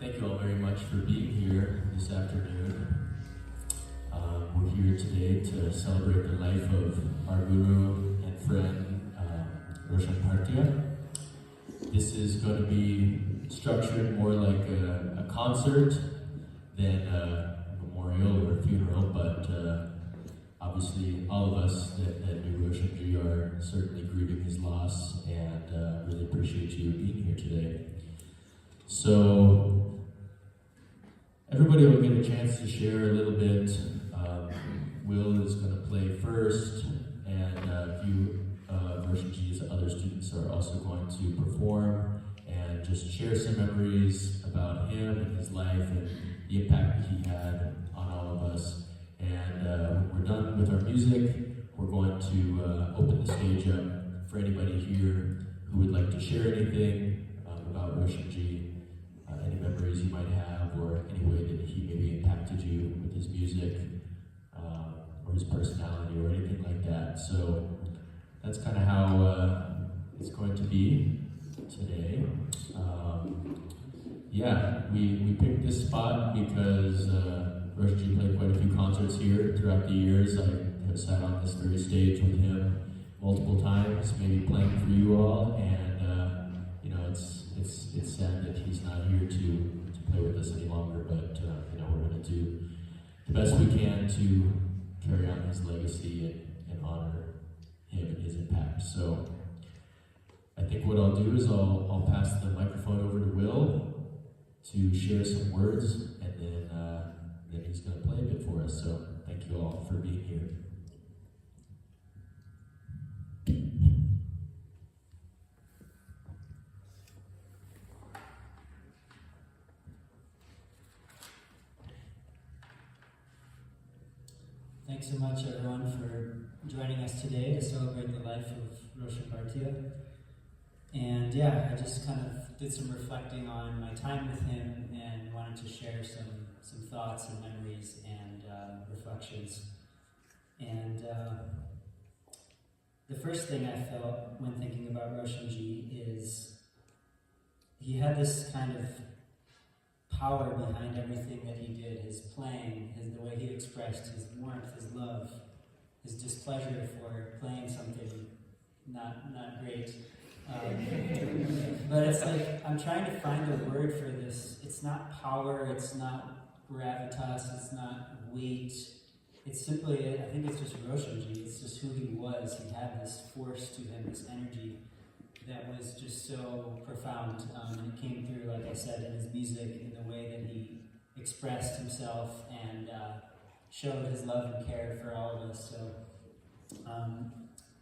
Thank you all very much for being here this afternoon. We're here today to celebrate the life of our guru and friend, Roshan Bhartiya. This is going to be structured more like a concert than a memorial or a funeral, but obviously all of us that knew Roshanji are certainly grieving his loss, and really appreciate you being here today. So everybody will get a chance to share a little bit. Will is going to play first, and a few of Roshanji's other students are also going to perform and just share some memories about him and his life and the impact that he had on all of us. And when we're done with our music, we're going to open the stage up for anybody here who would like to share anything about Roshanji, any memories you might have, or any way that he maybe impacted you with his music, or his personality, or anything like that. So that's kind of how it's going to be today. We picked this spot because Roshanji played quite a few concerts here throughout the years. I have sat on this very stage with him multiple times, maybe playing for you all, and it's sad that he's not here to play with us any longer, but we're going to do the best we can to carry on his legacy and honor him and his impact. So I think what I'll do is I'll pass the microphone over to Will to share some words, and then he's going to play a bit for us. So thank you all for being here. Thanks so much, everyone, for joining us today to celebrate the life of Roshan Bhartiya. And I just kind of did some reflecting on my time with him and wanted to share some thoughts and memories and reflections. And the first thing I felt when thinking about Roshanji is he had this kind of power behind everything that he did, his playing, the way he expressed his warmth, his love, his displeasure for playing something not great. But it's like, I'm trying to find a word for this. It's not power, it's not gravitas, it's not weight. It's simply, I think it's just Roshanji. It's just who he was. He had this force to him, this energy that was just so profound. And it came through, like I said, in his music, in the way that he expressed himself and showed his love and care for all of us. So,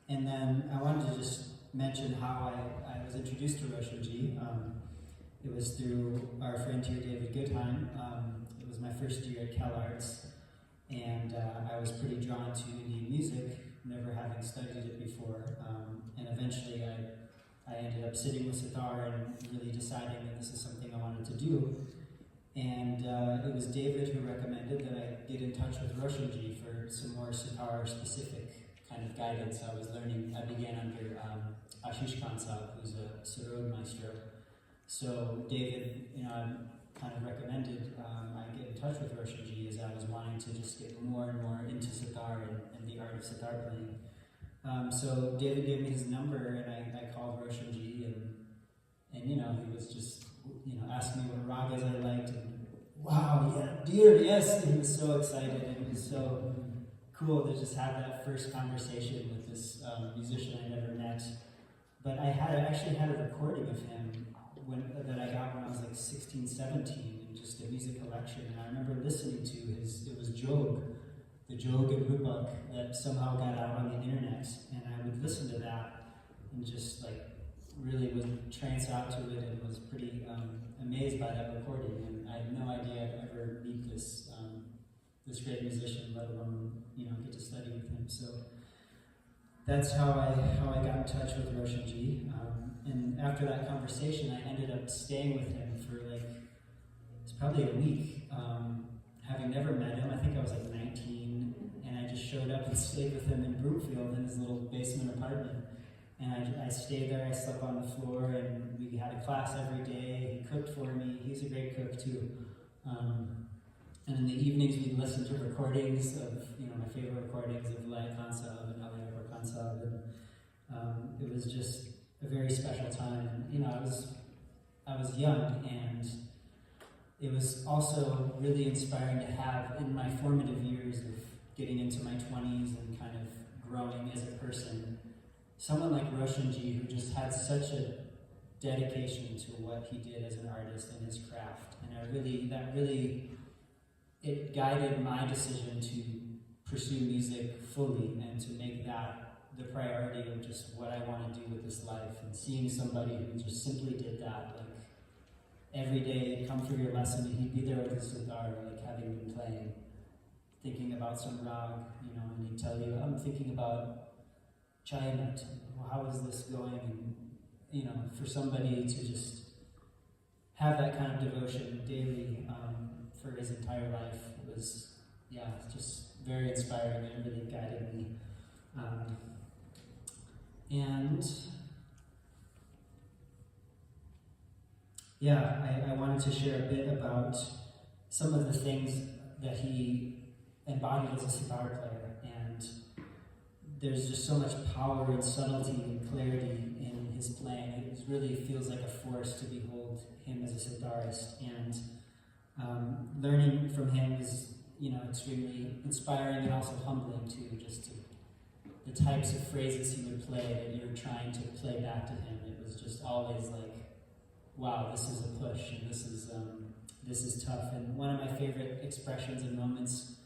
and then I wanted to just mention how I was introduced to Roshanji. It was through our friend here, David Goodheim. It was my first year at CalArts, and I was pretty drawn to Indian music, never having studied it before. And eventually I ended up sitting with sitar and really deciding that this is something I wanted to do. And it was David who recommended that I get in touch with Roshanji for some more sitar-specific kind of guidance. I began under Ashish Kansal, who's a Sitar Maestro. So David, kind of recommended I get in touch with Roshanji as I was wanting to just get more and more into sitar and the art of sitar playing. So David gave me his number, and I called Roshanji, and he was just asking me what ragas I liked, and wow, yeah, dear, yes, and he was so excited, and it was so cool to just have that first conversation with this musician I never met. But I actually had a recording of him that I got when I was like 16, 17, in just a music collection, and I remember listening to it was the Jog and Rupak that somehow got out on the internet, and I would listen to that and just like really was tranced out to it and was pretty amazed by that recording, and I had no idea I'd ever meet this great musician, let alone get to study with him. So that's how I got in touch with Roshanji, and after that conversation I ended up staying with him for it's probably a week, having never met him. I think I was like 19, and I just showed up and stayed with him in Brookfield in his little basement apartment. And I stayed there, I slept on the floor, and we had a class every day. He cooked for me. He's a great cook too. And in the evenings we'd listen to recordings of, my favorite recordings of Laya Kansab and Alaya Kansab, and it was just a very special time. And I was young, and it was also really inspiring to have in my formative years of getting into my 20s and kind of growing as a person, someone like Roshanji, who just had such a dedication to what he did as an artist and his craft. And it guided my decision to pursue music fully and to make that the priority of just what I want to do with this life. And seeing somebody who just simply did that, like every day he'd come for your lesson and he'd be there with his sitar, like having been playing, thinking about some rag, and he'd tell you, I'm thinking about Chayanat, how is this going? And, for somebody to just have that kind of devotion daily for his entire life was, just very inspiring and really guided me. I wanted to share a bit about some of the things that he embodied as a sitar player, and there's just so much power and subtlety and clarity in his playing. It really feels like a force to behold him as a sitarist, and learning from him is, extremely inspiring and also humbling too, the types of phrases he would play that you're trying to play back to him. It was just always like, wow, this is a push, and this is tough. And one of my favorite expressions and moments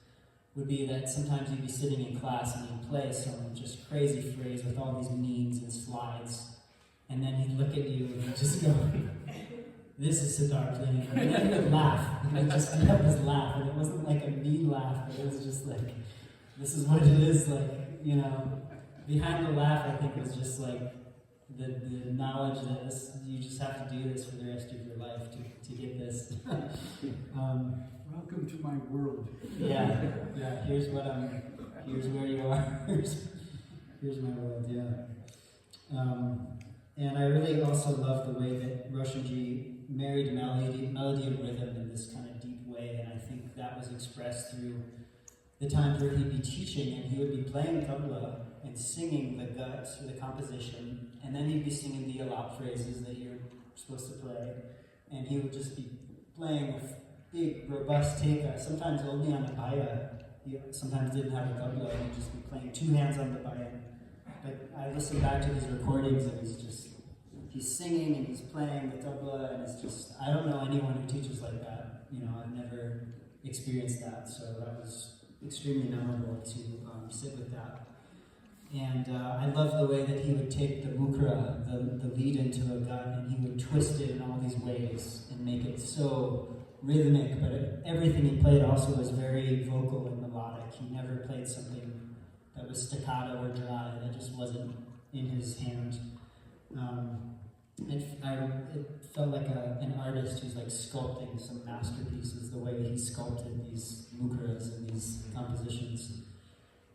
would be that sometimes you'd be sitting in class and he'd play some just crazy phrase with all these memes and slides, and then he'd look at you and he'd just go, this is sitar playing. And then he would laugh. He'd just have this laugh, and it wasn't like a mean laugh, but it was just like, this is what it is, like, behind the laugh, I think, was just like the knowledge that you just have to do this for the rest of your life to get this. Welcome to my world. Yeah. Here's where you are. Here's my world. Yeah. And I really also love the way that Roshanji married melody and rhythm in this kind of deep way, and I think that was expressed through the times where he'd be teaching and he would be playing tabla and singing the guts or the composition, and then he'd be singing the alap phrases that you're supposed to play, and he would just be playing a big, robust teka, sometimes only on the baya. He sometimes didn't have a tabla, and he'd just be playing two hands on the baya. But I listen back to his recordings, and he's singing and he's playing the tabla, and it's just, I don't know anyone who teaches like that. I've never experienced that, so that was extremely memorable to sit with that. And I love the way that he would take the mukra, the lead into a gut, and he would twist it in all these ways and make it so rhythmic, but everything he played also was very vocal and melodic. He never played something that was staccato or dry, that just wasn't in his hand. It felt like an artist who's like sculpting some masterpieces, the way he sculpted these mukras and these compositions.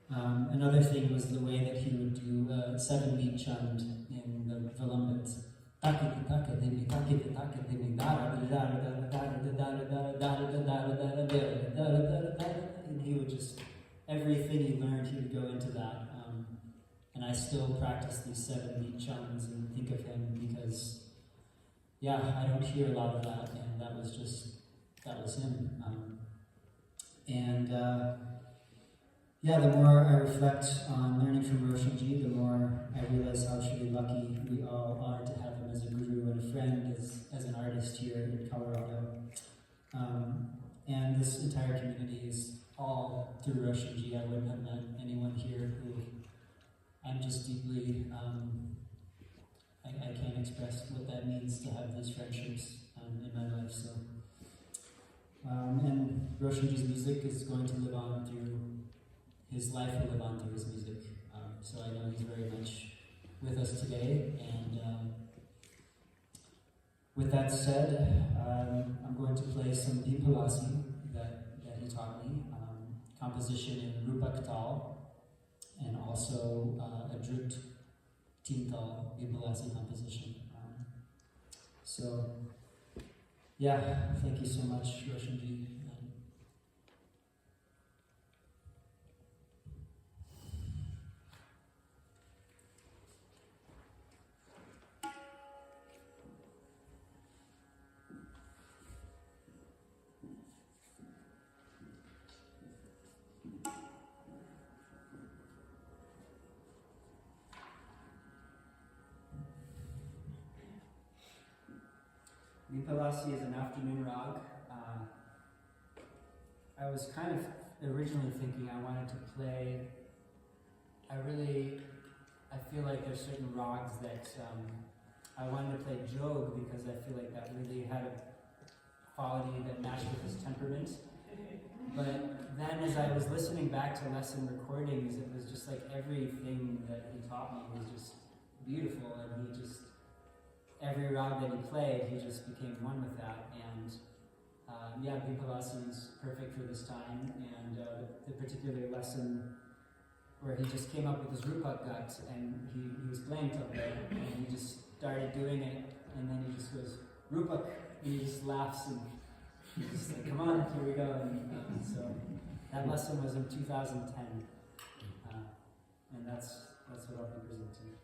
Another thing was the way that he would do 7-beat chant in the Vilambit. And he would just, everything he learned, he would go into that. And I still practice these 7-beat chants and think of him because, I don't hear a lot of that, and that was him. The more I reflect on learning from Roshanji, the more I realize how truly lucky we all are to have him as a guru and a friend, as an artist here in Colorado. And this entire community is all through Roshanji. I wouldn't have met anyone here who I'm just deeply, I can't express what that means to have these friendships in my life. So, and Roshanji's music is going to live on through, his life will live on through his music. So I know he's very much with us today. And with that said, I'm going to play some Bhimpalasi that he taught me, composition in Rupak Tal, and also a Drut Tintal Bhimpalasi composition. So, yeah, thank you so much, Roshanji. Bhimpalasi is an afternoon rag. I was kind of originally thinking I wanted to play. I feel like there's certain rags that I wanted to play jog because I feel like that really had a quality that matched with his temperament. But then as I was listening back to lesson recordings, it was just like everything that he taught me was just beautiful, and he just, every rag that he played, he just became one with that. And yeah, Bhimpalasi is perfect for this time. And the particular lesson where he just came up with his Rupak gut, and he was playing Tabla, and he just started doing it, and then he just goes, Rupak, and he just laughs, and he's just like, come on, here we go. And so that lesson was in 2010, and that's what I'll be presenting.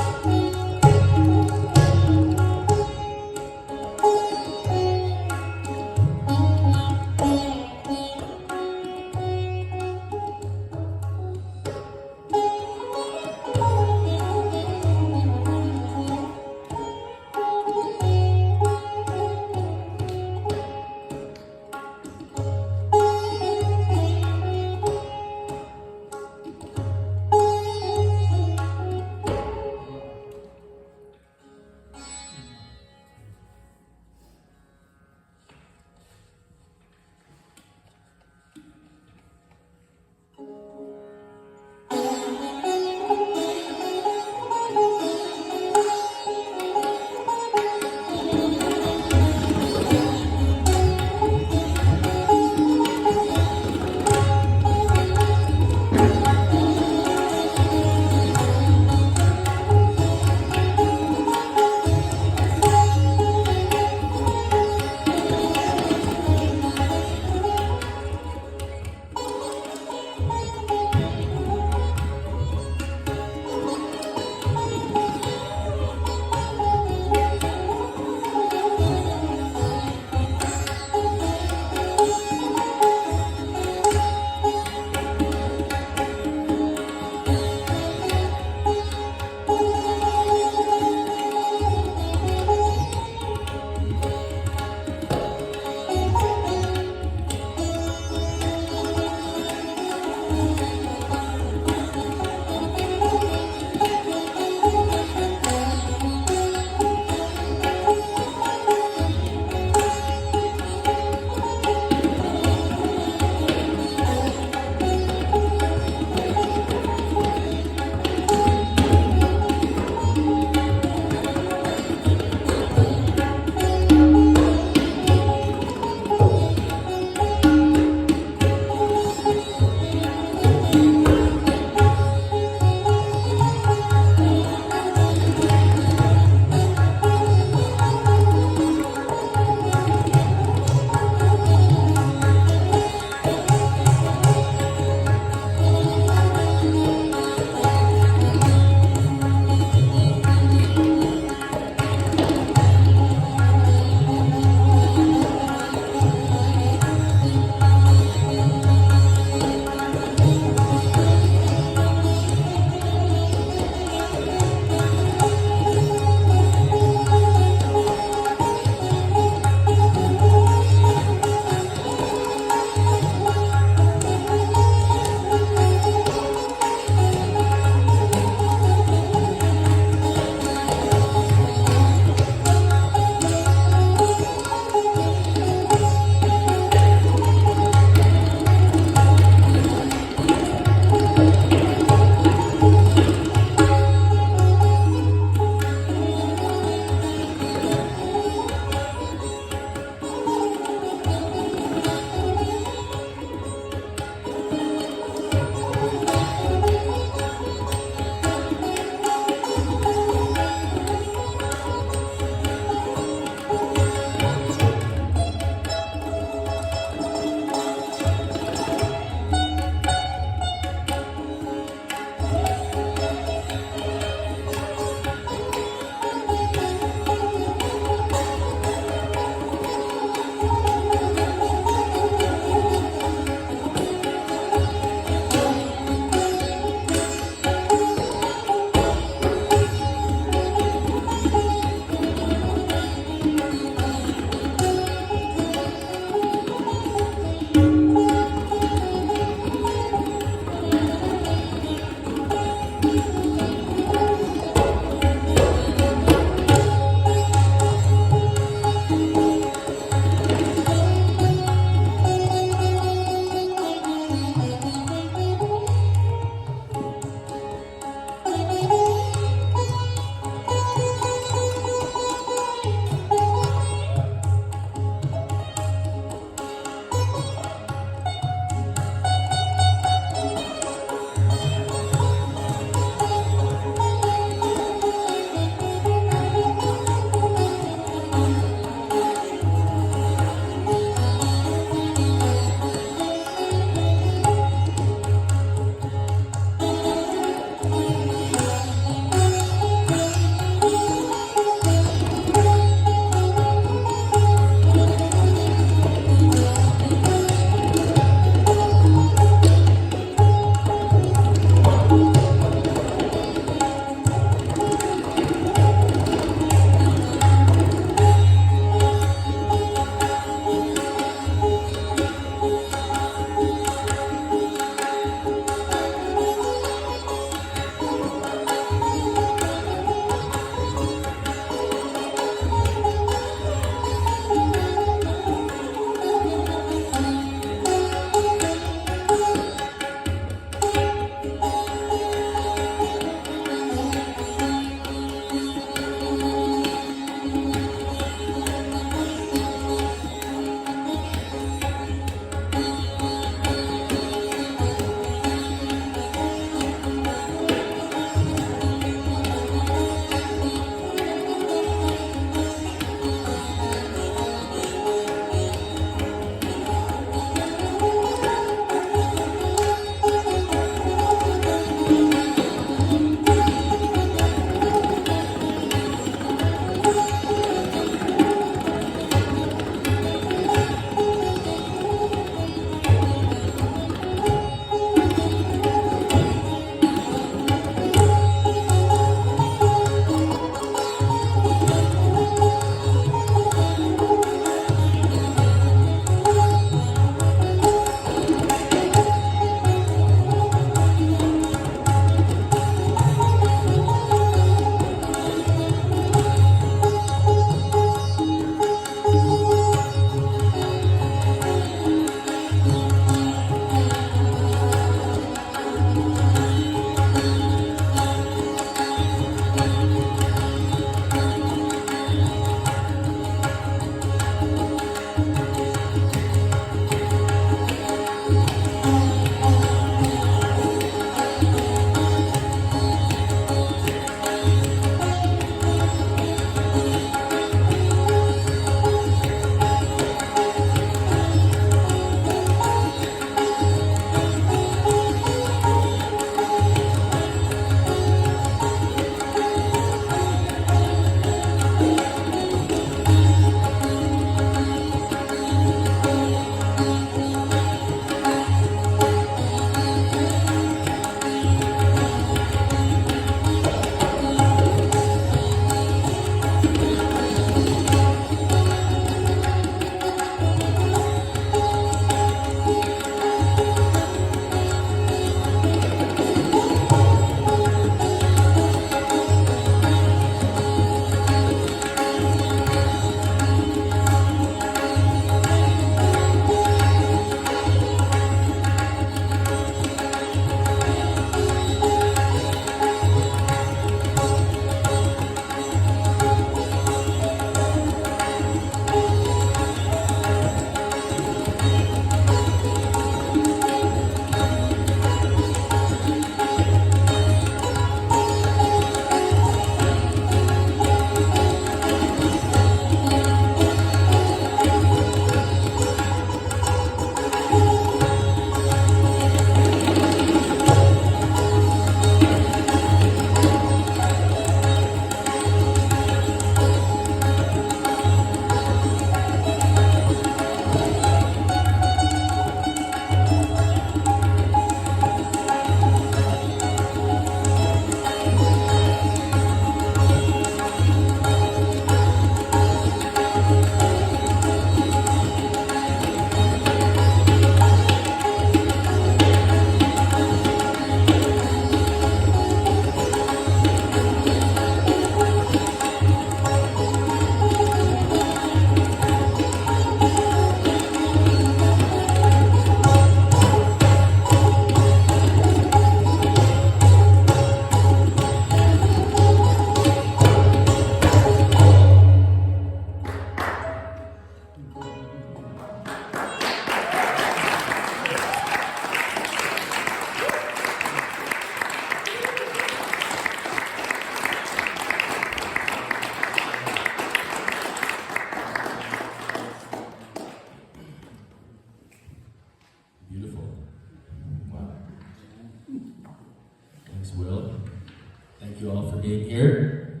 Thank you all for being here.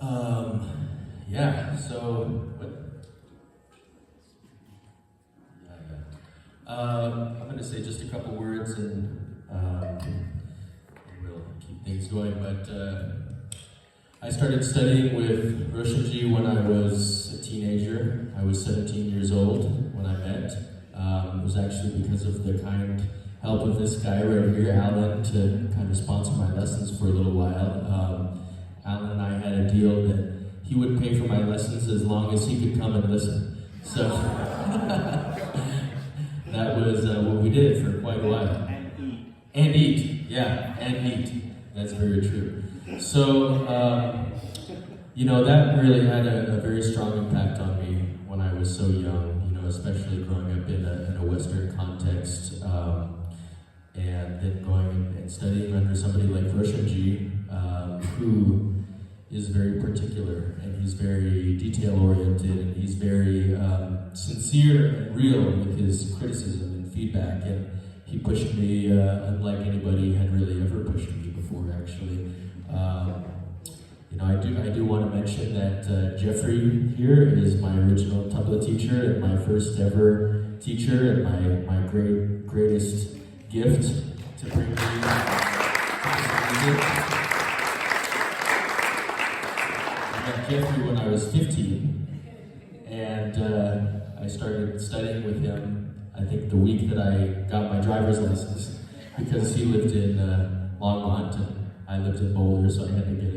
I'm going to say just a couple words and we'll keep things going. But I started studying with Roshanji when I was a teenager. I was 17 years old when I met. It was actually because of the kind help of this guy right here, Alan, to kind of sponsor my lessons for a little while. Alan and I had a deal that he would pay for my lessons as long as he could come and listen. So that was what we did for quite a while. And eat, yeah, and eat. That's very true. So, that really had a very strong impact on me when I was so young, especially growing up in a Western context, and then going and studying under somebody like Roshanji, who is very particular, and he's very detail-oriented, and he's very sincere and real with his criticism and feedback, and he pushed me unlike anybody had really ever pushed me before, actually. I do want to mention that Jeffrey here is my original tabla teacher and my first ever teacher, and my greatest gift to bring me to music. I met Jeffrey when I was 15, and I started studying with him, I think the week that I got my driver's license, because he lived in Longmont and I lived in Boulder, so I had to get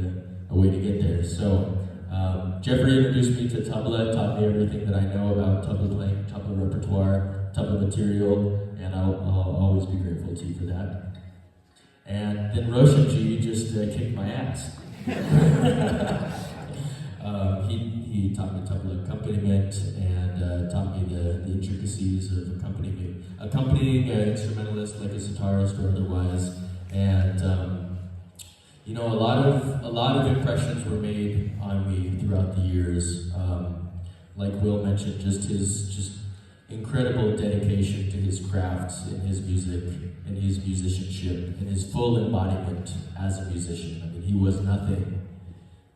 a way to get there. So Jeffrey introduced me to tabla, taught me everything that I know about tabla playing, tabla repertoire, tabla material, and I'll always be grateful to you for that. And then Roshanji just kicked my ass. He taught me tabla accompaniment and taught me the intricacies of accompanying an instrumentalist like a sitarist or otherwise. And a lot of impressions were made on me throughout the years. Like Will mentioned, just his incredible dedication to his craft and his music and his musicianship and his full embodiment as a musician. I mean, he was nothing.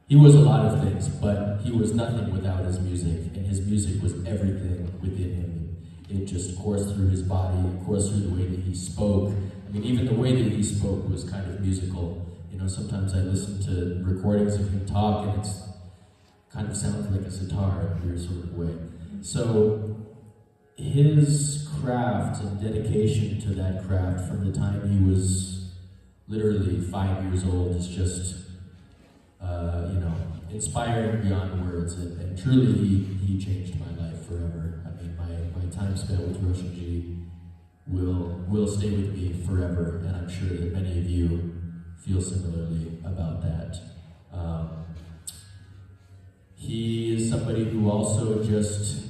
He was a lot of things, but he was nothing without his music, and his music was everything within him. It just coursed through his body, it coursed through the way that he spoke. I mean, even the way that he spoke was kind of musical. Sometimes I listen to recordings of him talk, and it's kind of sounds like a sitar in a weird sort of way. So his craft and dedication to that craft from the time he was literally 5 years old is just inspiring beyond words, and truly he changed my life forever. I mean, my time spent with Roshanji will stay with me forever, and I'm sure that many of you feel similarly about that. He is somebody who also just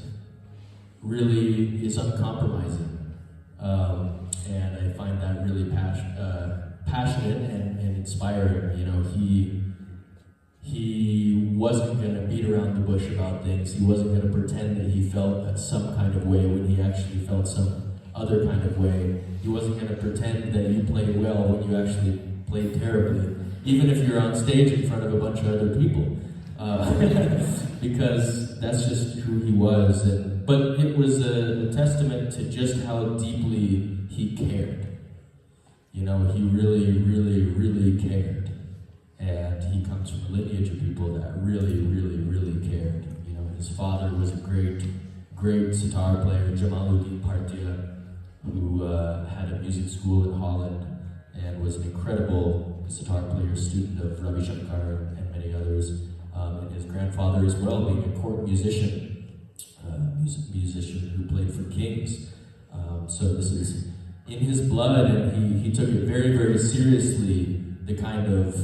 really is uncompromising, and I find that really passionate and inspiring. He wasn't going to beat around the bush about things. He wasn't going to pretend that he felt some kind of way when he actually felt some other kind of way. He wasn't going to pretend that you played well when you actually played terribly, even if you're on stage in front of a bunch of other people, because that's just who he was. But it was a testament to just how deeply he cared. He really, really, really cared. And he comes from a lineage of people that really, really, really cared. His father was a great sitar player, Jamal Bhartiya, who had a music school in Holland and was an incredible sitar player, student of Ravi Shankar and many others. And his grandfather as well, being a court musician who played for kings. So this is in his blood, and he took it very, very seriously, the kind of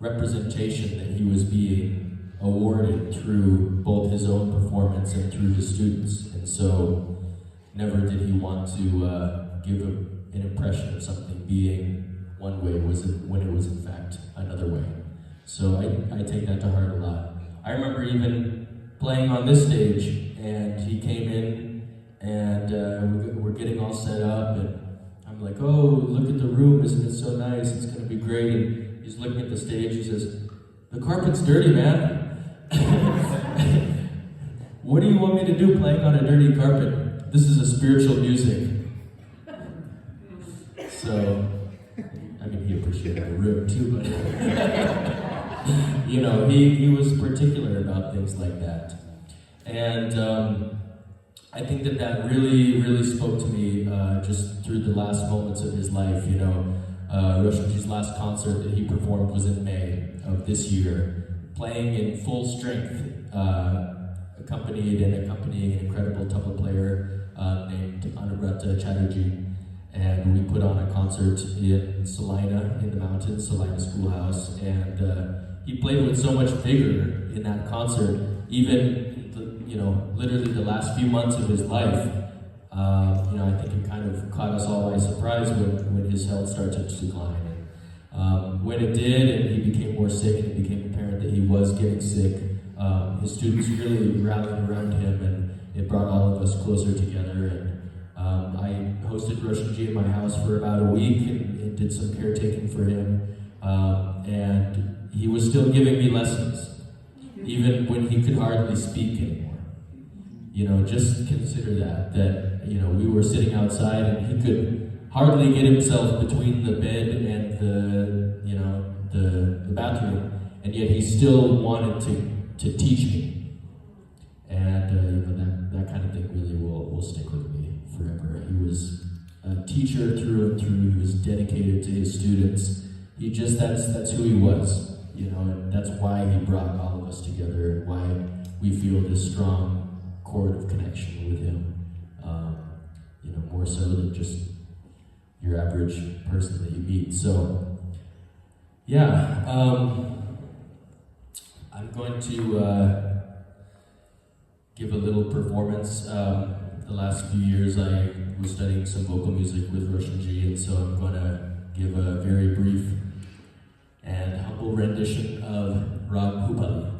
representation that he was being awarded through both his own performance and through his students. And so never did he want to give an impression of something being one way when it was in fact another way. So I take that to heart a lot. I remember even playing on this stage, and he came in, and we're getting all set up, and I'm like, oh, look at the room, isn't it so nice? It's going to be great. And He's looking at the stage. He says, "The carpet's dirty, man." "What do you want me to do playing on a dirty carpet? This is a spiritual music." So, I mean, he appreciated the room too, but you know, he was particular about things like that. And I think that really spoke to me just through the last moments of his life. You know, Roshanji's last concert that he performed was in May of this year, playing in full strength, accompanying an incredible tabla player named Anubrata Chatterjee. And we put on a concert in Salina, in the mountains, Salina Schoolhouse, and he played with so much vigor in that concert, even literally the last few months of his life. I think it kind of caught us all by surprise when his health started to decline. And when it did, and he became more sick, and it became apparent that he was getting sick, his students really rallied around him, and it brought all of us closer together. And I hosted Roshanji in my house for about a week and did some caretaking for him. And he was still giving me lessons, even when he could hardly speak anymore. You know, just consider that we were sitting outside and he could hardly get himself between the bed and the bathroom, and yet he still wanted to teach me. And that kind of thing really will stick with me forever. He was a teacher through and through. He was dedicated to his students. That's who he was, and that's why he brought all of us together, and why we feel this strong cord of connection with him. More so than just your average person that you meet. So, yeah, I'm going to give a little performance. The last few years I was studying some vocal music with Roshanji, and so I'm going to give a very brief and humble rendition of Rag Bhoopali.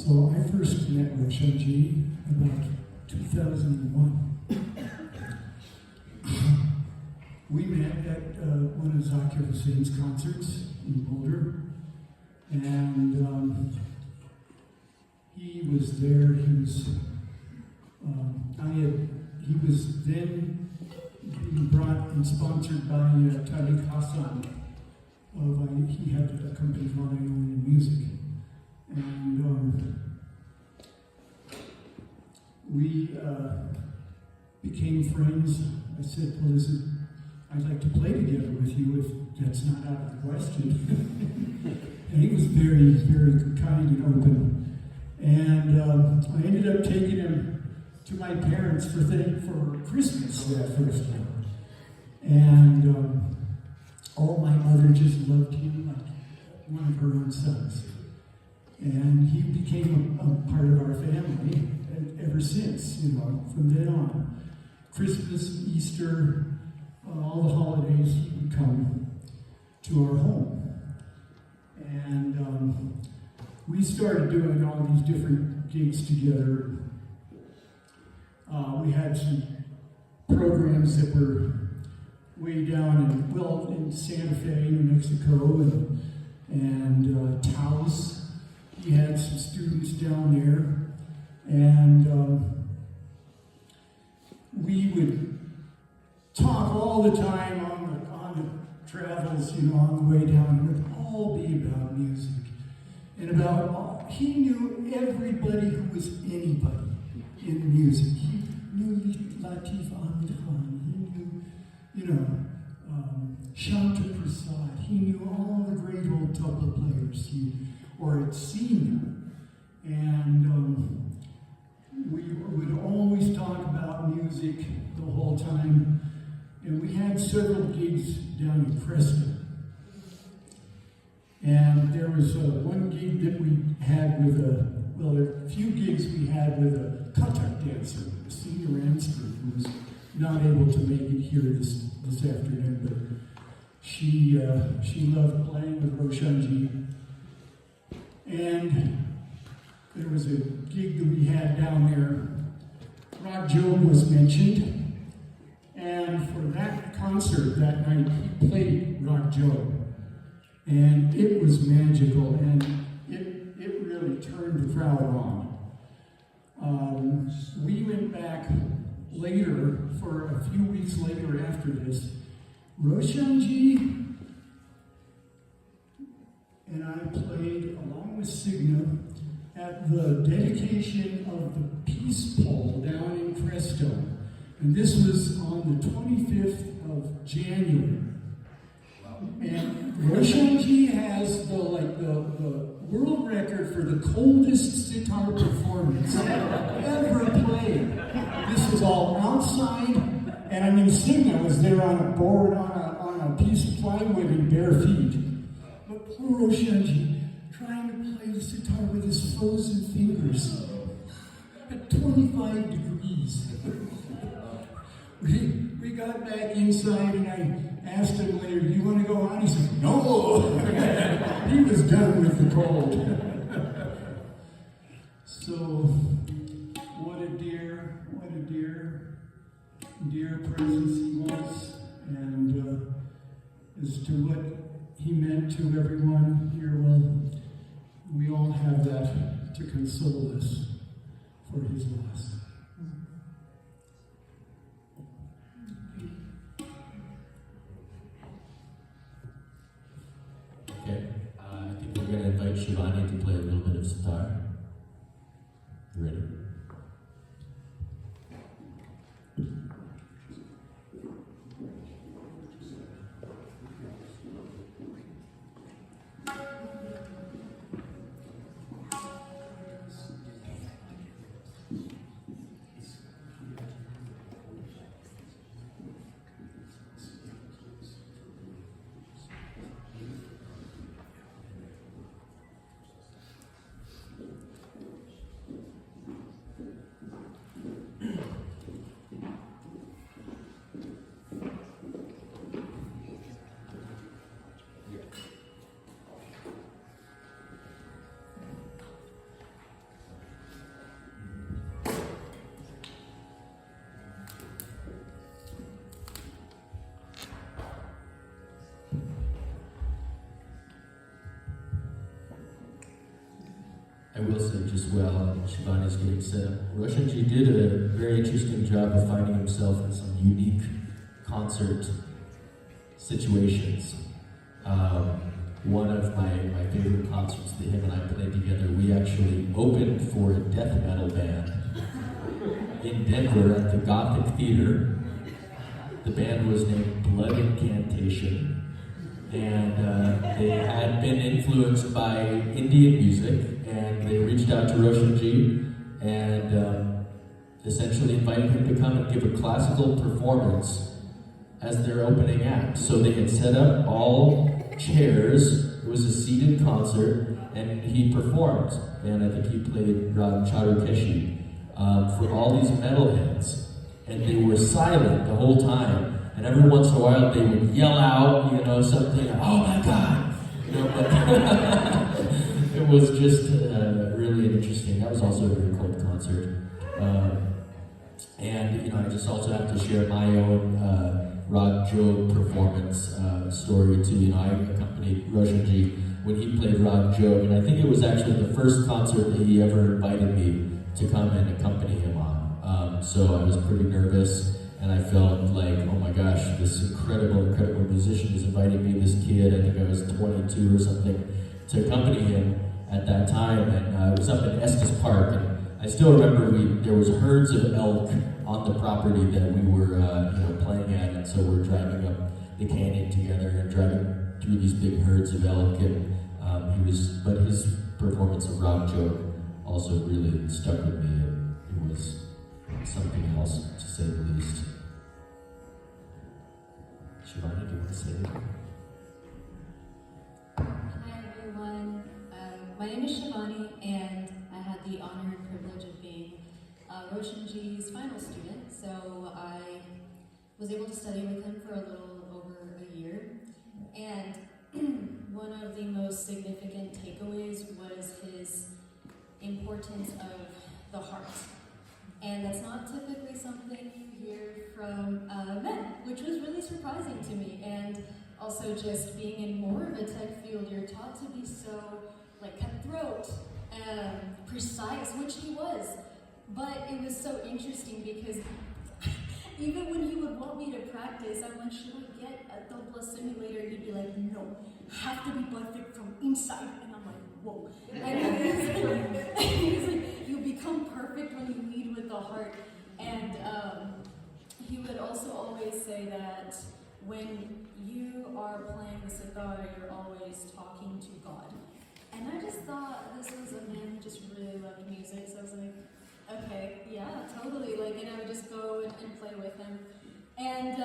So I first met Roshanji about 2001. We met at one of Zakir Hussein's concerts in Boulder, and he was there. He was then being brought and sponsored by Tariq Hassan. He had a company called Ionian Music. And we became friends. I said, well, I'd like to play together with you if that's not out of the question. And he was very, very kind and open. And I ended up taking him to my parents for Christmas that first year. And my mother just loved him like one of her own sons. And he became a part of our family ever since, from then on. Christmas, Easter, all the holidays, he would come to our home. And we started doing all these different gigs together. We had some programs that were way down in Santa Fe, New Mexico, and Taos. He had some students down there, and we would talk all the time on the travels, on the way down. It would all be about music and about. He knew everybody who was anybody in music. He knew Latif Ahmed Khan. He knew, Shanta Prasad. He knew all the great old tabla players, or had seen them. And we would always talk about music the whole time. And we had several gigs down in Preston. And there was one gig that we had with there were a few gigs we had with a Kathak dancer, a senior answer, who was not able to make it here this afternoon, but she loved playing with Roshanji. And there was a gig that we had down there. Rock Job was mentioned, and for that concert that night, he played Rock Job. And it was magical, and it really turned the crowd on. We went back later, for a few weeks later after this. Roshanji and I played, along with Signa, at the dedication of the Peace Pole down in Crestone. And this was on the 25th of January. And Roshanji has the world record for the coldest sitar performance ever played. This was all outside, and I mean, Signa was there on a board on a piece of plywood in bare feet. But poor Roshanji, trying to play the sitar with his frozen fingers at 25 degrees. We got back inside, and I asked him later, "Do you want to go on?" He said, "No." He was done with the cold. So, what a dear presence he was, and as to what he meant to everyone here, well, we all have that to console us for his loss. Okay, I think we're going to invite Shivani to play a little bit of sitar. You ready? I will say just while Shivani's getting set up, Roshanji did a very interesting job of finding himself in some unique concert situations. One of my favorite concerts that him and I played together, we actually opened for a death metal band in Denver at the Gothic Theater. The band was named Blood Incantation, and they had been influenced by Indian music, and they reached out to Roshanji and essentially invited him to come and give a classical performance as their opening act. So they had set up all chairs, it was a seated concert, and he performed, and I think he played Rag Charukeshi for all these metalheads, and they were silent the whole time, and every once in a while they would yell out, something, "Oh my God," but it was just really interesting. That was also a very cold concert. And I just also have to share my own Rag Jog performance story too. I accompanied Roshanji when he played Rag Jog, and I think it was actually the first concert that he ever invited me to come and accompany him on. So I was pretty nervous, and I felt like, oh my gosh, this incredible musician is inviting me, this kid, I think I was 22 or something, to accompany him at that time. And it was up in Estes Park, and I still remember there was herds of elk on the property that we were playing at, and so we're driving up the canyon together and driving through these big herds of elk, and but his performance of Rag Jog also really stuck with me, and it was something else, to say the least. Shivani, do you want to say anything? Hi everyone, my name is Shivani, and I had the honor and privilege of being Roshanji's final student, so I was able to study with him for a little over a year, and one of the most significant takeaways was his importance of the heart. And that's not typically something you hear from men, which was really surprising to me. And also just being in more of a tech field, you're taught to be so cutthroat, precise, which he was. But it was so interesting because even when he would want me to practice, I'm like, should I get a double simulator? He'd be like, no, have to be perfect from inside. And I'm like, whoa. And he's like, you become perfect when you lead with the heart. And he would also always say that when you are playing the sitar, you're always talking to God. And I just thought this was a man who just really loved music, so I was like, okay, yeah, totally. And I would just go and play with him. And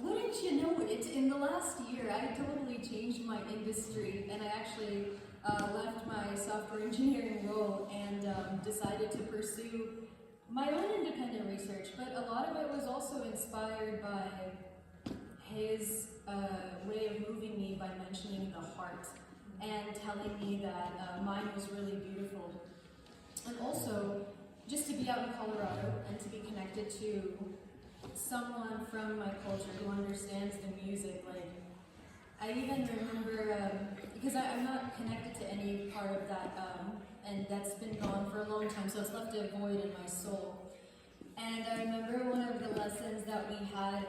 wouldn't you know it, in the last year, I totally changed my industry, and I actually left my software engineering role and decided to pursue my own independent research. But a lot of it was also inspired by his way of moving me by mentioning the heart and telling me that mine was really beautiful. And also, just to be out in Colorado and to be connected to someone from my culture who understands the music. I even remember, because I'm not connected to any part of that, and that's been gone for a long time, so it's left a void in my soul. And I remember one of the lessons that we had,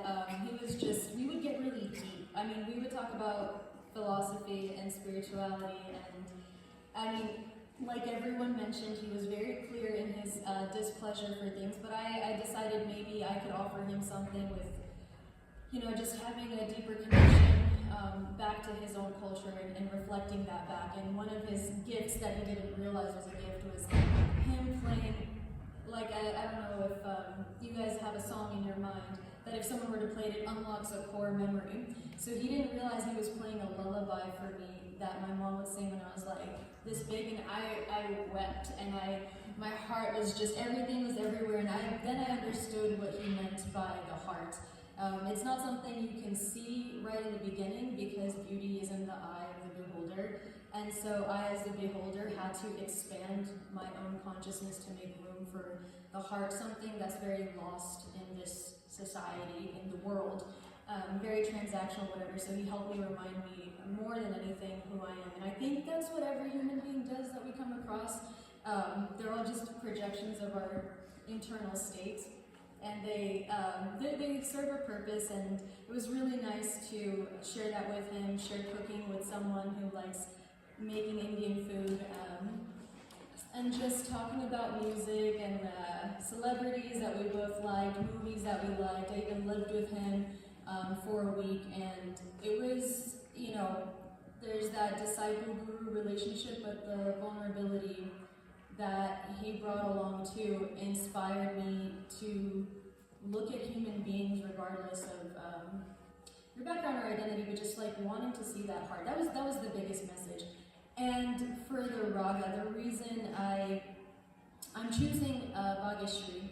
we would get really deep. I mean, we would talk about philosophy and spirituality, and like everyone mentioned, he was very clear in his displeasure for things, but I decided maybe I could offer him something with, just having a deeper connection back to his own culture and reflecting that back. And one of his gifts that he didn't realize was a gift was him playing, I don't know if you guys have a song in your mind, that if someone were to play it, it unlocks a core memory. So he didn't realize he was playing a lullaby for me that my mom would sing when I was this big, and I wept, and my heart was just, everything was everywhere, and then I understood what he meant by the heart. It's not something you can see right in the beginning because beauty is in the eye of the beholder, and so I, as the beholder, had to expand my own consciousness to make room for the heart, something that's very lost in this society, in the world. Very transactional, whatever, so he helped me remind me more than anything who I am. And I think that's what every human being does that we come across. They're all just projections of our internal state, and they serve a purpose, and it was really nice to share that with him, share cooking with someone who likes making Indian food, and just talking about music and celebrities that we both liked, movies that we liked. I even lived with him for a week, and it was, there's that disciple-guru relationship, but the vulnerability that he brought along too inspired me to look at human beings regardless of your background or identity, but just wanting to see that heart. That was the biggest message. And for the raga, the reason I'm choosing Bageshree,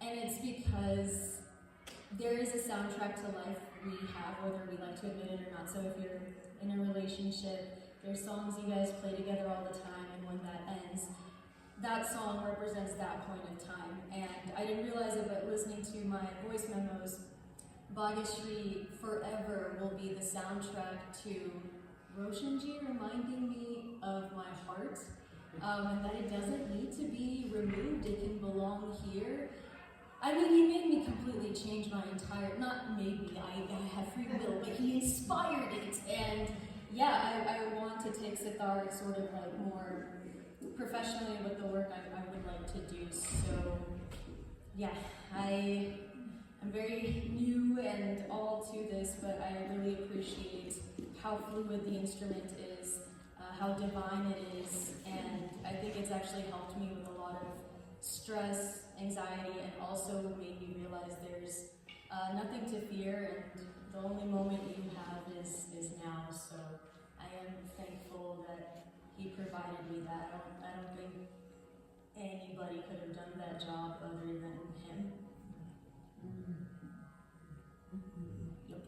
and it's because there is a soundtrack to life we have, whether we like to admit it or not. So if you're in a relationship, there's songs you guys play together all the time, and when that ends, that song represents that point of time. And I didn't realize it, but listening to my voice memos, Bageshree forever will be the soundtrack to Roshanji reminding me of my heart, and that it doesn't need to be removed, it can belong here. I mean, he made me completely change my entire, not made me, I have free will, but he inspired it. And yeah, I want to take Sitar sort of like more professionally with the work I would like to do. So yeah, I'm very new and all to this, but I really appreciate how fluid the instrument is, how divine it is, and I think it's actually helped me with a lot of stress, anxiety, and also made me realize there's nothing to fear, and the only moment you have is now. So I am thankful that he provided me that. I don't think anybody could have done that job other than him. Yep.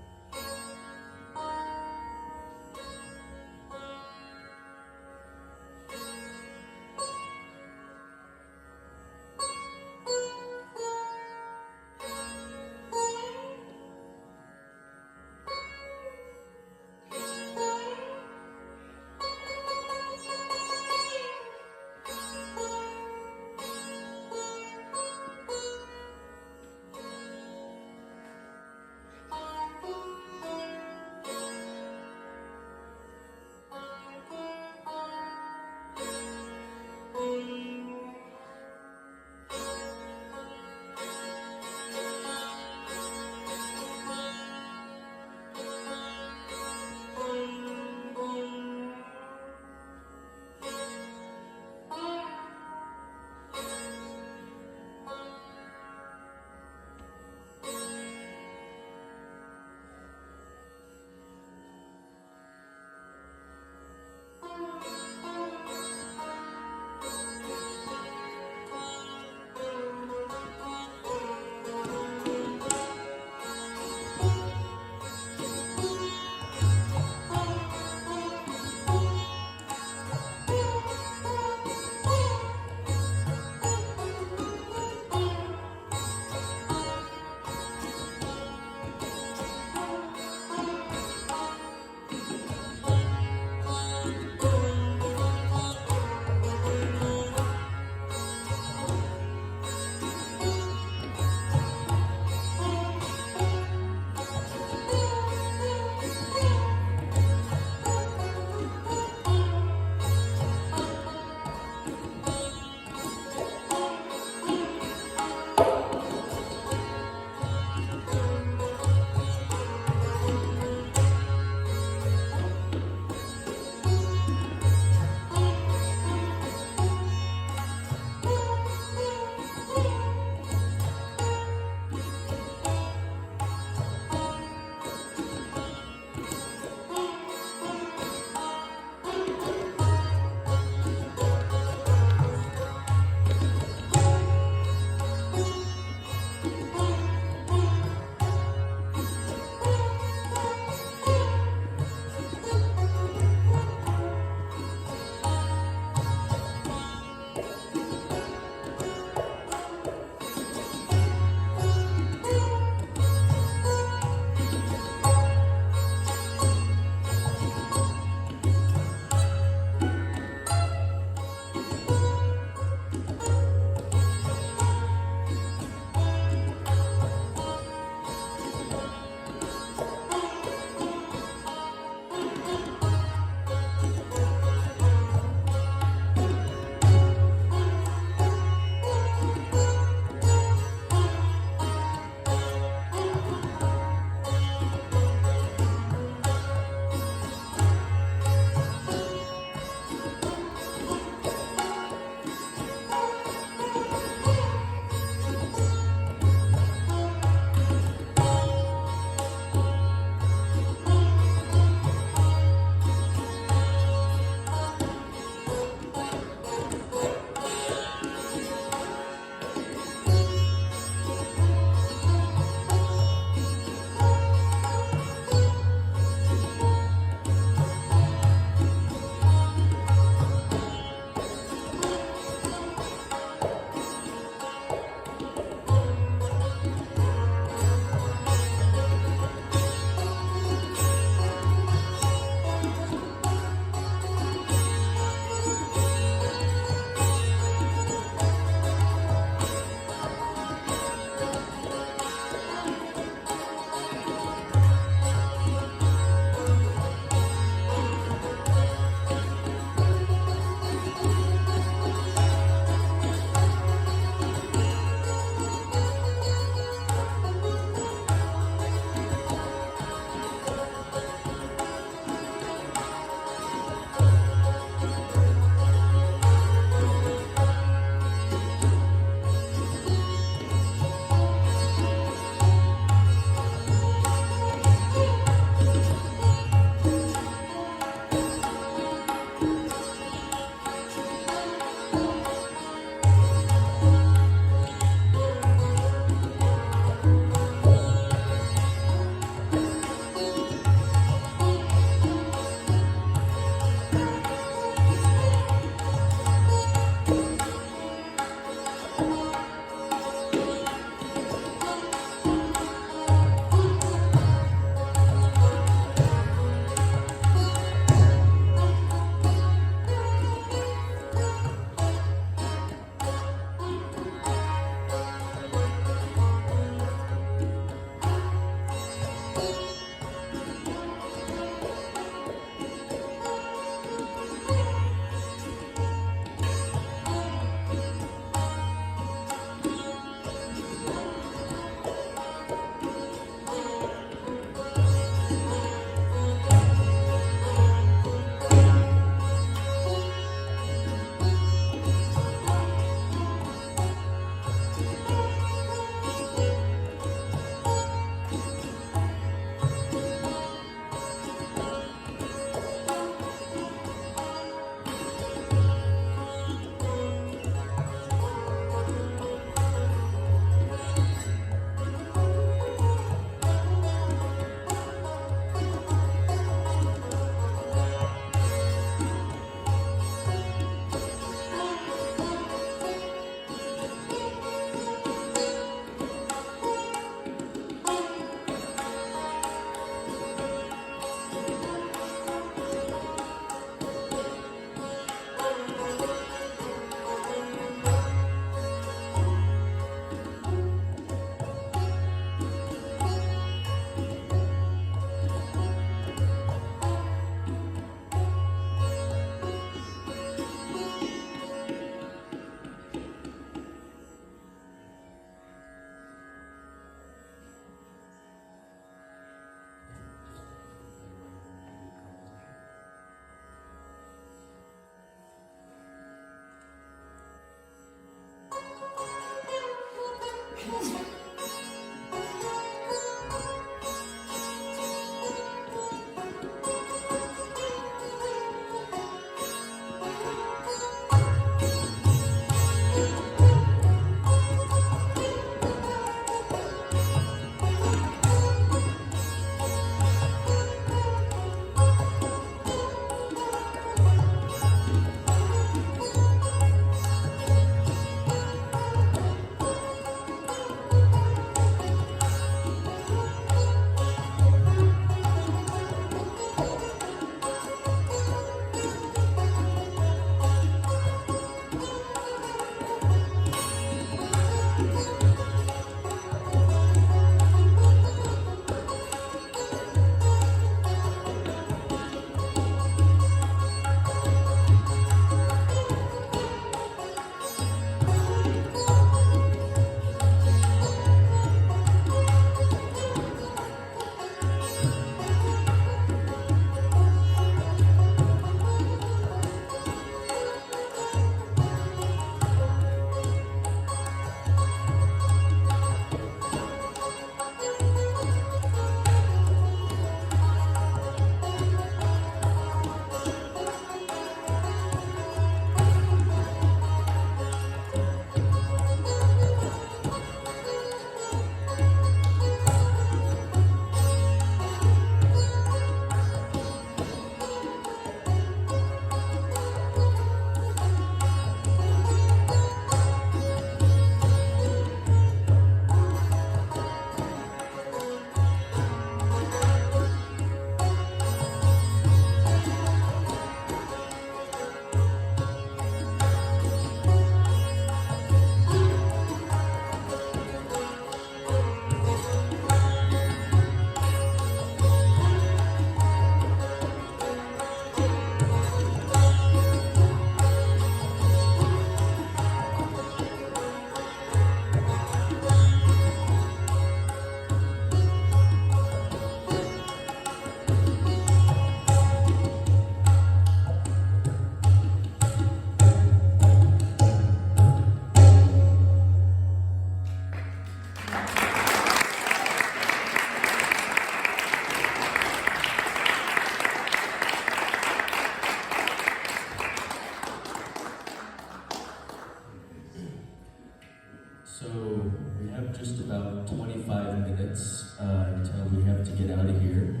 about 25 minutes until we have to get out of here.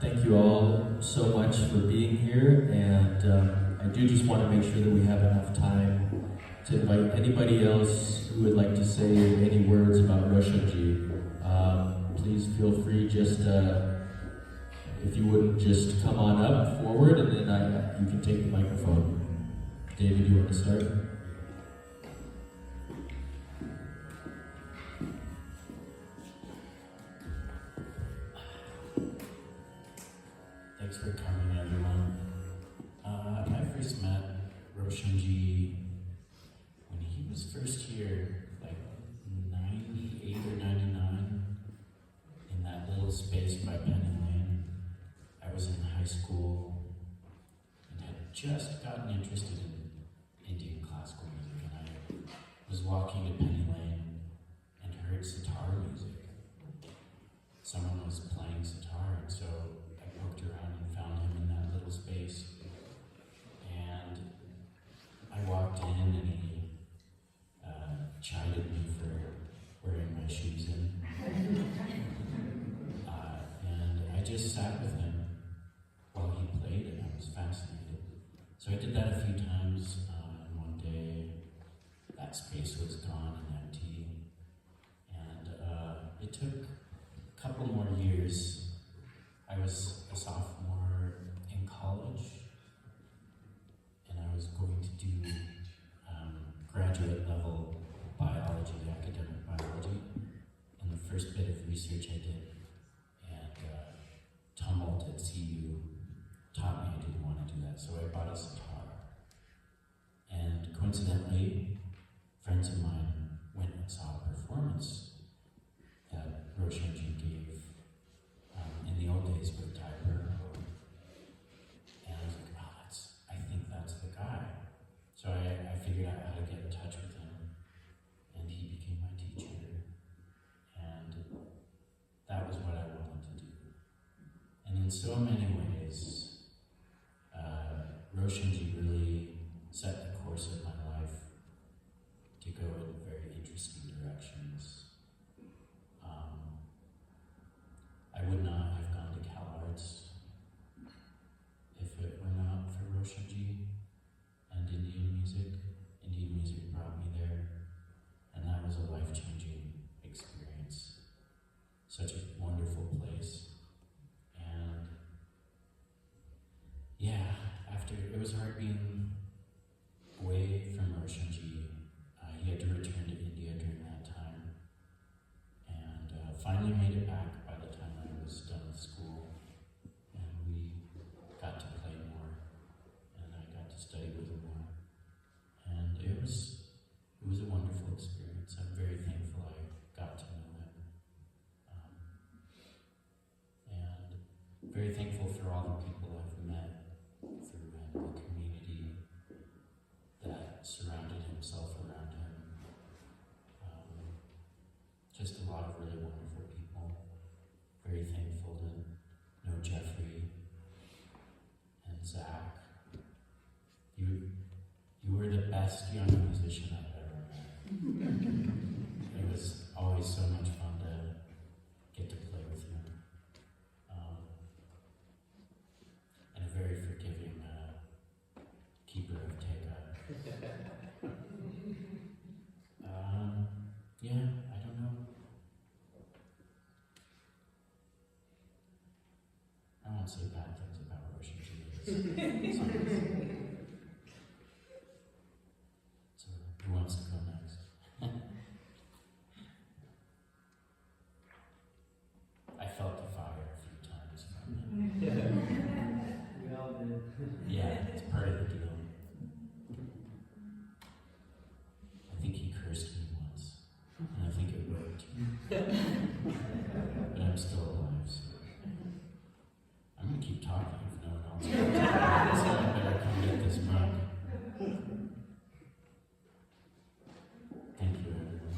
Thank you all so much for being here, and I do just want to make sure that we have enough time to invite anybody else who would like to say any words about Roshanji. Please feel free, just if you wouldn't just come on up forward, and then you can take the microphone. David, do you want to start? Thanks for coming, everyone. I first met Roshanji when he was first here, like 98 or 99, in that little space by Penny Lane. I was in high school and had just gotten interested in Indian classical music, and I was walking to Penny Lane and heard sitar music. Someone was playing sitar, and so I poked around and found him in that little space. And I walked in, and he chided me for wearing my shoes in. And I just sat with him while he played, and I was fascinated. So I did that a few times, and one day that space was gone and empty. And it took a couple more years. I was a sophomore in college, and I was going to do graduate level biology, academic biology, and the first bit of research I did, and Tumult at CU taught me I didn't want to do that, so I bought a sitar. And coincidentally, friends of mine went and saw a performance that Roshanji gave in the old days with Typer. And I was like, oh, I think that's the guy. So I figured out how to get in touch with him, and he became my teacher. And that was what I wanted to do. And in so many ways, Roshanji really set the course of my life to go in very interesting directions. I would not have gone to Cal Arts if it were not for Roshanji and Indian music. Indian music brought me there, and that was a life-changing experience. Such a wonderful place. And yeah, after it was hard being away from Roshanji. He had to return to India during that time, and finally made it back by the time I was done with school, and we got to play more, and I got to study with him more, and it was a wonderful experience. I'm very thankful I got to know him, and very thankful for all the people I've met through him, the community that surrounded himself around him. Just a lot of really wonderful people. Very thankful to know Jeffrey and Zach. You were the best young musician I've ever met. It was always so much fun to get to play with you. And a very forgiving keeper of Tega. Yeah, I don't know. I won't say bad things about Roshanji. So, who wants to go next? I felt the fire a few times from him. We all did. Yeah, it's part of the deal. I think he cursed me once, and I think it worked. But I'm still alive, so I'm gonna keep talking if no one else wants to. So I better come get this mug. Thank you, everyone.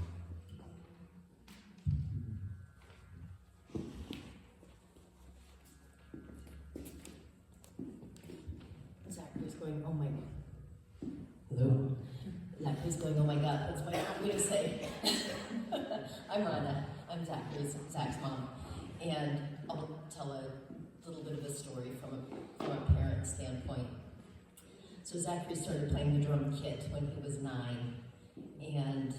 Zachary's going, oh my God. Hello? Zachary's going, oh my God, that's my way to say. I'm Rhonda. I'm Zach's mom. And I'll tell a little bit of a story from a parent standpoint. So Zachary started playing the drum kit when he was 9, and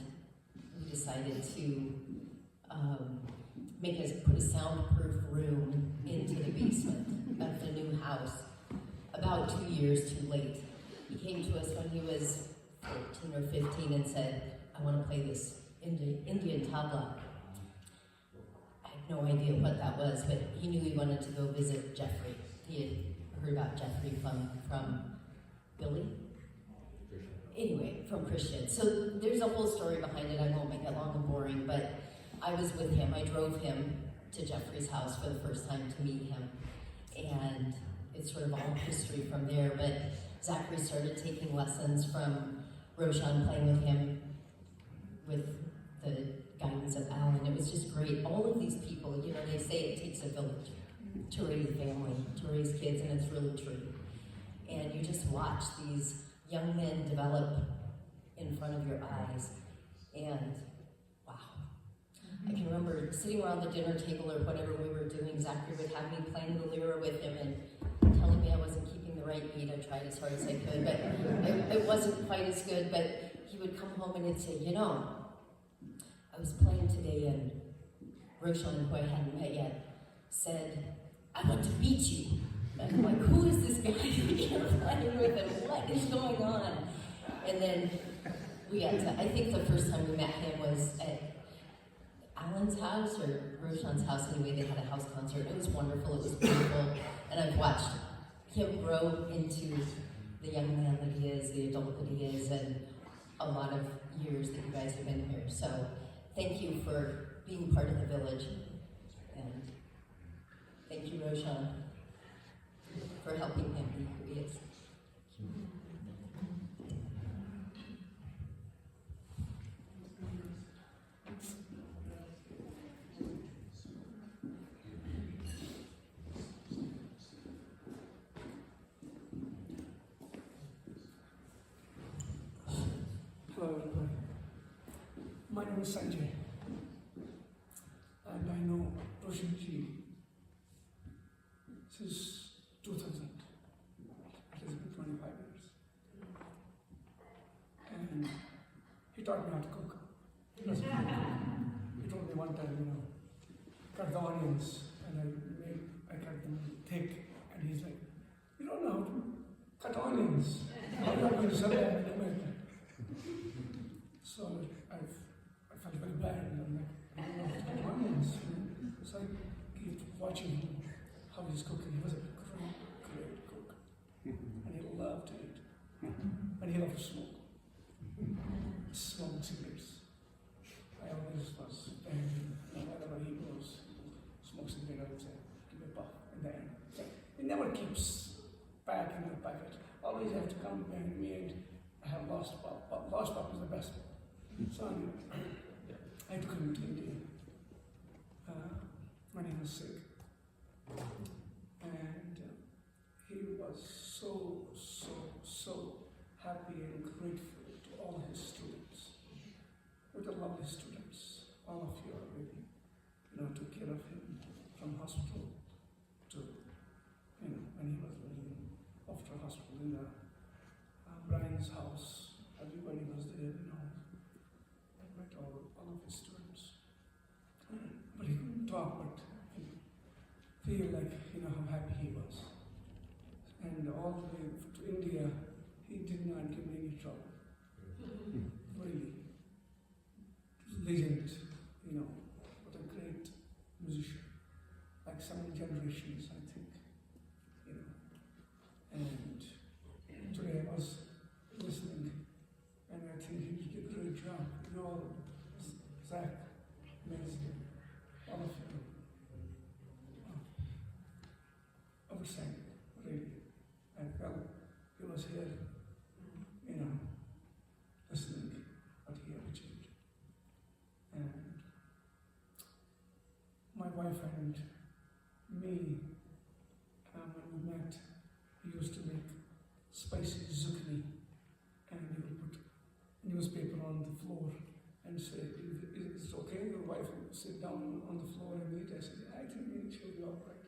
we decided to put a soundproof room into the basement of the new house about 2 years too late. He came to us when he was 14 or 15 and said, I want to play this Indian tabla. I had no idea what that was, but he knew he wanted to go visit Jeffrey. He had heard about Jeffrey from Billy? Anyway, from Christian. So there's a whole story behind it. I won't make it long and boring, but I was with him. I drove him to Jeffrey's house for the first time to meet him. And it's sort of all history from there. But Zachary started taking lessons from Roshan, playing with him with the guidance of Alan. It was just great. All of these people, you know, they say it takes a village to raise a family, to raise kids, and it's really true. And you just watch these young men develop in front of your eyes, and wow. I can remember sitting around the dinner table or whatever we were doing, Zachary would have me playing the lyra with him and telling me I wasn't keeping the right beat. I tried as hard as I could, but it wasn't quite as good. But he would come home and he'd say, you know, I was playing today and Roshan, who I hadn't met yet, said, I want to beat you. And I'm like, who is this guy that you're playing with and what is going on? And then we got to, I think the first time we met him was at Alan's house or Roshan's house. Anyway, they had a house concert. It was wonderful, it was beautiful. And I've watched him grow into the young man that he is, the adult that he is, and a lot of years that you guys have been here. So thank you for being part of the village. And thank you, Roshan, for helping him be who he is. Hello, everybody. My name is Sanjay, and I know Roshanji since 2000. It has been 25 years. And he taught me how to cook. He doesn't know how to cook. He told me one time, you know, cut the onions, and I cut them thick, and he's like, you don't know how to cut onions. How are you going to sell that in America? So I felt very bad, and I'm like, I don't know how to cut onions. So I kept watching him, how he's cooking. He was a great cook. And he loved to eat. And he loved to smoke. Smoke cigarettes. I always was, and whenever he goes, smokes a cigarette, I would say, give me a puff. And then, so he never keeps back in the packet. Always have to come behind me, and I have lost puff. Lost puff is the best one. So I took him to India when he was sick. And he was so happy and grateful to all his students. What a lovely students. All of you are really, you know, took care of him from hospital to, you know, when he was living after hospital in the Brian's house. Everybody was there, you know. I met all of his students. But he couldn't talk, but feel like, you know, how happy he was. And all the way to India, he did not give me any trouble. Really. Legend, you know, what a great musician. Like 7 generations, I think, you know. And today I was listening, and I think he did a great job. You all, Zach, amazing, all of you. I would say, really, I felt he was here, you know, listening what he had achieved. And my wife and me, when we met, he used to make spicy zucchini, and he would put newspaper on the floor and say, is it okay? Your wife will sit down on the floor and eat. I said, I think she'll be all right.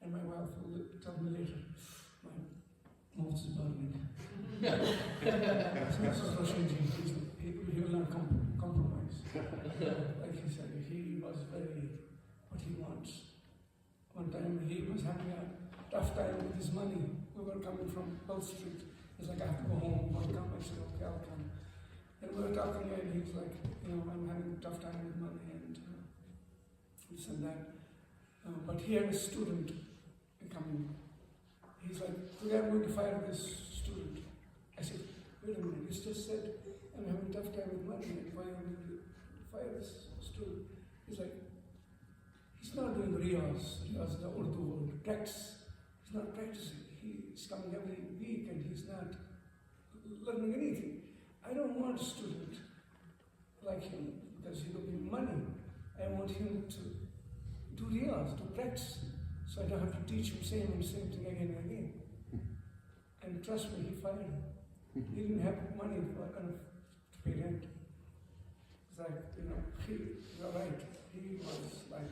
And my wife will tell me later, my mouth is burning. So this is Roshanji. He will not compromise. Like he said, he was very what he wants. One time he was having a tough time with his money. We were coming from Boulder Street. He's like, I have to go home. I'll come. I said, okay, I'll come. And we were talking and he was like, I'm having a tough time with money and this and that. But he had a student coming. He's like, today I'm going to fire this student. I said, wait a minute, you just said I'm having a tough time with money and why are you going to fire this student? He's like, he's not doing riyaz, the Urdu word, practice. He's not practicing. He's coming every week and he's not learning anything. I don't want a student like him because he will give me money. I want him to do riyaz, to practice, so I don't have to teach him same thing again and again. And trust me, he fired him. He didn't have money to pay rent. It's like, you're right. He was like,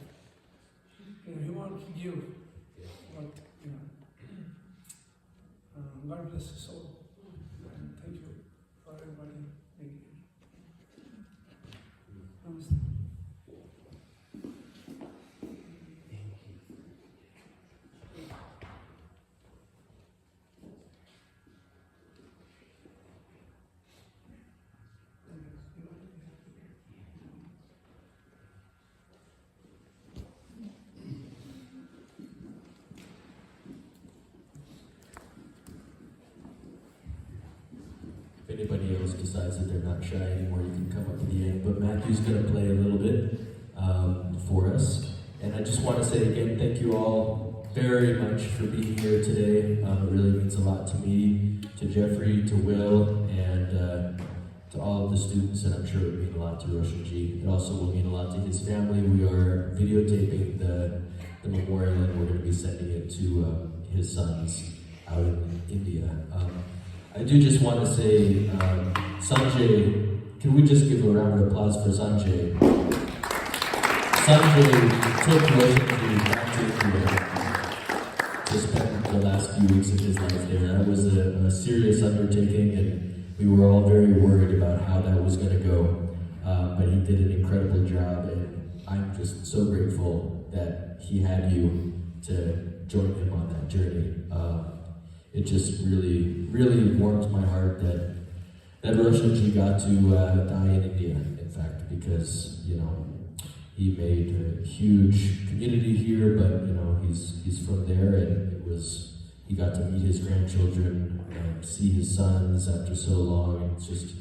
he wanted to give, but, God bless his soul. And thank you for everybody being here. Namaste. If anybody else decides that they're not shy anymore, you can come up to the end. But Matthew's going to play a little bit for us. And I just want to say again, thank you all very much for being here today. It really means a lot to me, to Jeffrey, to Will, and to all of the students, and I'm sure it will mean a lot to Roshanji. It also will mean a lot to his family. We are videotaping the memorial, and we're going to be sending it to his sons out in India. I do just want to say, Sanjay, can we just give a round of applause for Sanjay? Sanjay took Roshanji back to India to spend the last few weeks of his life there. That was a serious undertaking, and we were all very worried about how that was going to go. But he did an incredible job, and I'm just so grateful that he had you to join him on that journey. It just really, really warmed my heart that Roshanji got to die in India, in fact, because, he made a huge community here, but, he's from there, and he got to meet his grandchildren, see his sons after so long, and it's just,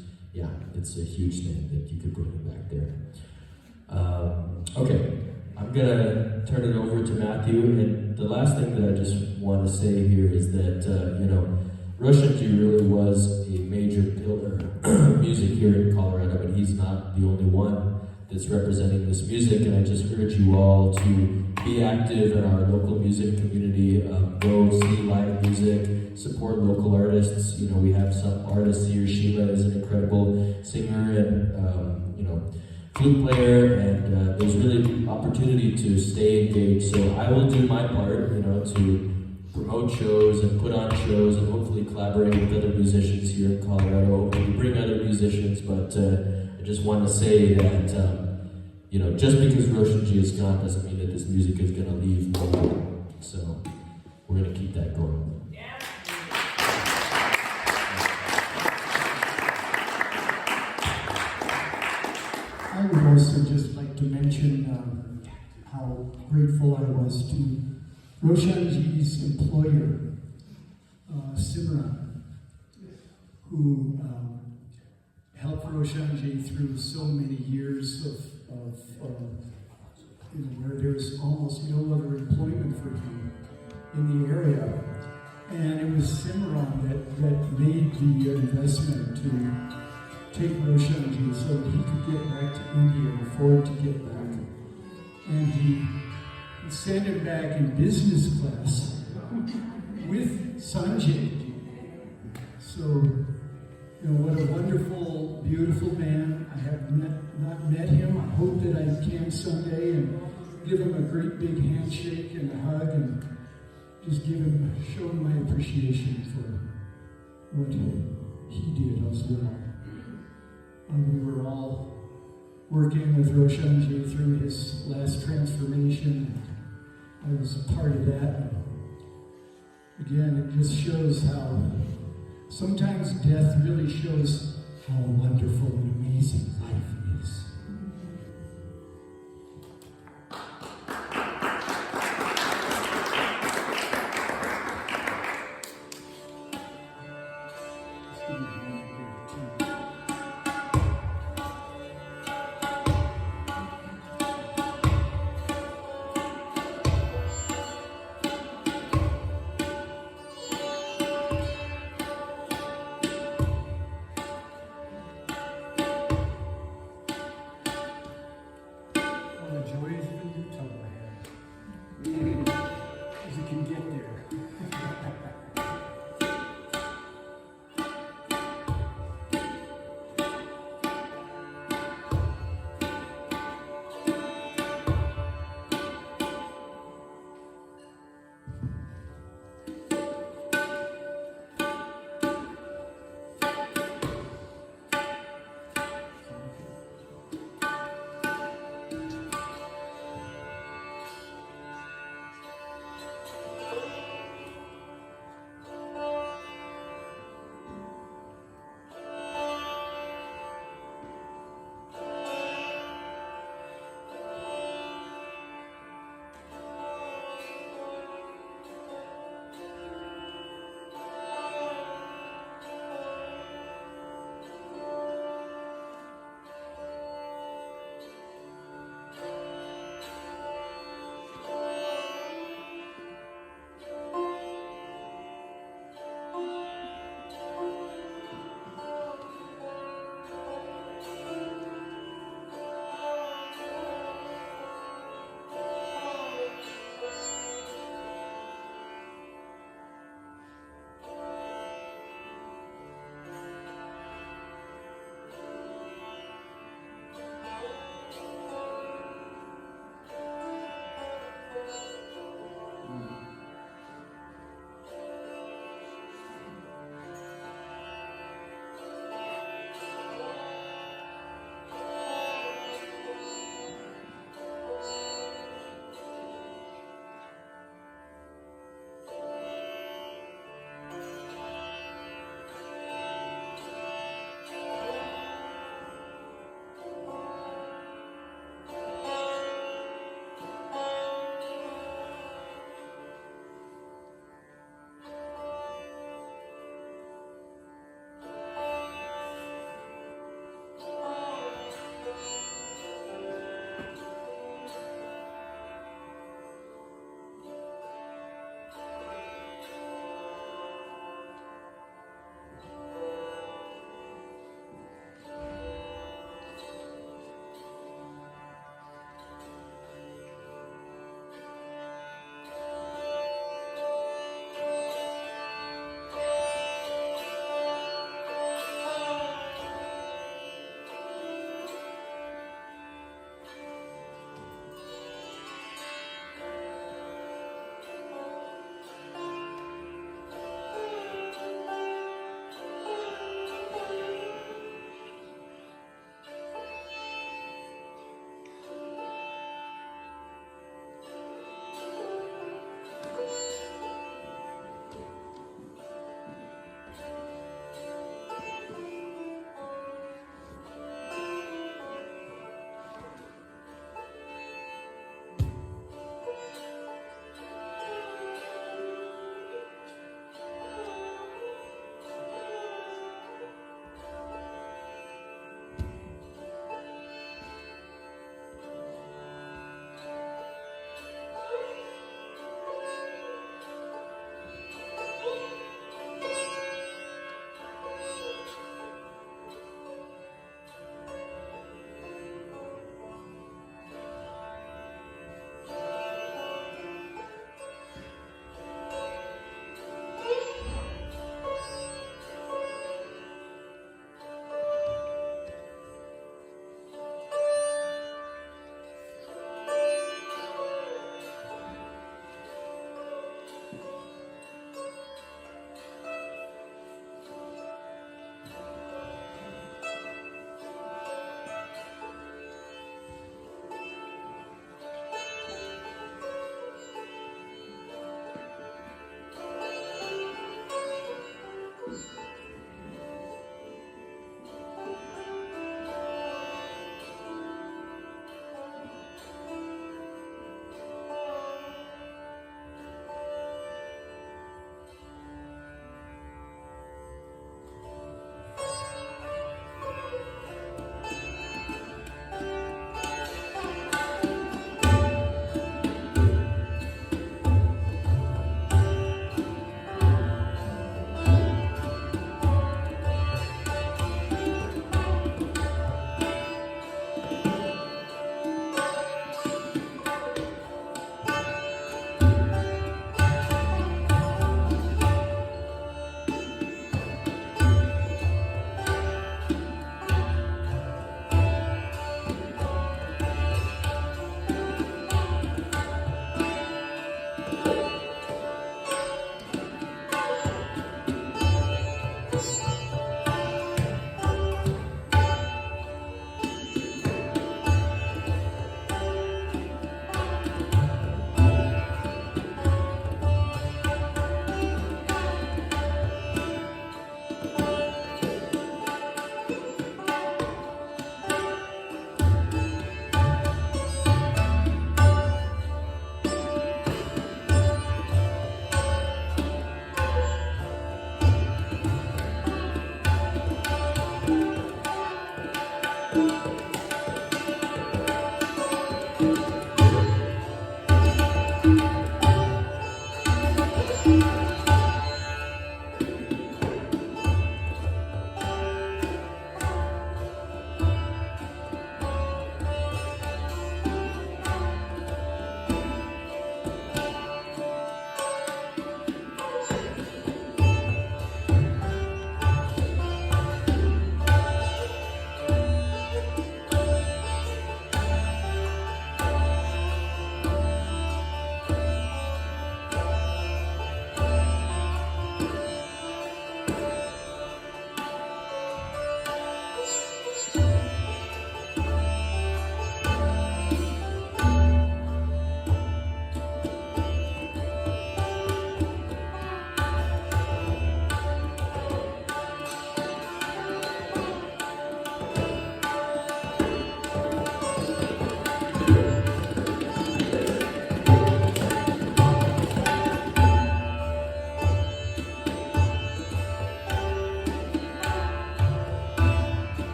it's a huge thing that you could bring him back there. Okay. I'm going to turn it over to Matthew, and the last thing that I just want to say here is that, Roshanji really was a major pillar of music here in Colorado, but he's not the only one that's representing this music, and I just urge you all to be active in our local music community, go see live music, support local artists. We have some artists here. Sheila is an incredible singer, and, flute player, and there's really opportunity to stay engaged. So I will do my part, to promote shows and put on shows and hopefully collaborate with other musicians here in Colorado. Hopefully bring other musicians, but I just want to say that, just because Roshanji is gone doesn't mean that this music is going to leave. So we're going to keep that going. I would also just like to mention how grateful I was to Roshanji's employer, Simran, who helped Roshanji through so many years of where there's almost no other employment for him in the area. And it was Simran that made the investment to take Roshanji so that he could get back to India and afford to get back. And he sent him back in business class with Sanjay. So You know, what a wonderful, beautiful man. I have not met him. I hope that I can someday and give him a great big handshake and a hug and just show him my appreciation for what he did as well. We were all working with Roshanji through his last transformation. I was a part of that. Again, it just shows how sometimes death really shows how wonderful and amazing life is.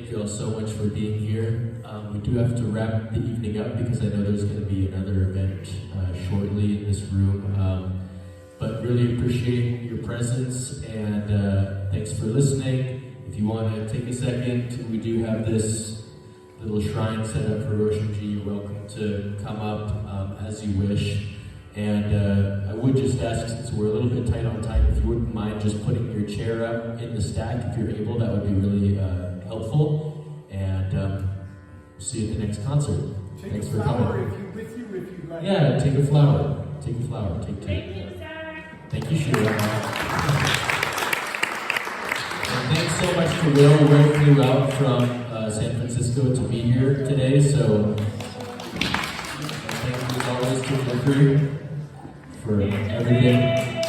thank you all so much for being here. We do have to wrap the evening up because I know there's going to be another event shortly in this room. But really appreciate your presence, and thanks for listening. If you want to take a second, we do have this little shrine set up for Roshanji. You're welcome to come up as you wish. And I would just ask, since we're a little bit tight on time, if you wouldn't mind just putting your chair up in the stack, if you're able, that would be really helpful. And we'll see you at the next concert. Thanks for coming. If you with you, if you'd like. Yeah, take a flower. Take a flower. Take two. Thank you, Shivani. And thanks so much to Will flew out from San Francisco to be here today. So thank you as always to the crew for everything.